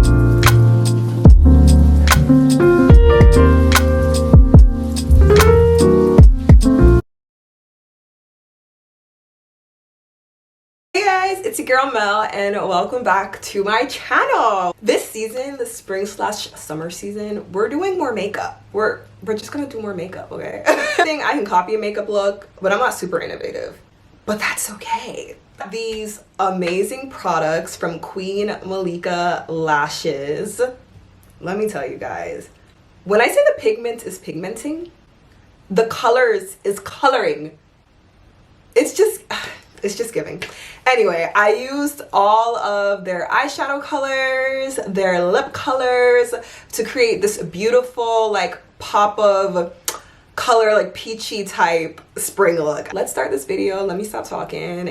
Hey guys, it's your girl Mel and welcome back to my channel. This season, the spring/summer season, we're doing more makeup. We're just gonna do more makeup, okay? I think I can copy a makeup look, but I'm not super innovative. But that's okay. These amazing products from Queen Malika Lashes. Let me tell you guys, when I say the pigment is pigmenting, the colors is coloring. It's just giving. Anyway, I used all of their eyeshadow colors, their lip colors to create this beautiful like pop of color, like peachy type spring look. Let's start this video. Let me stop talking.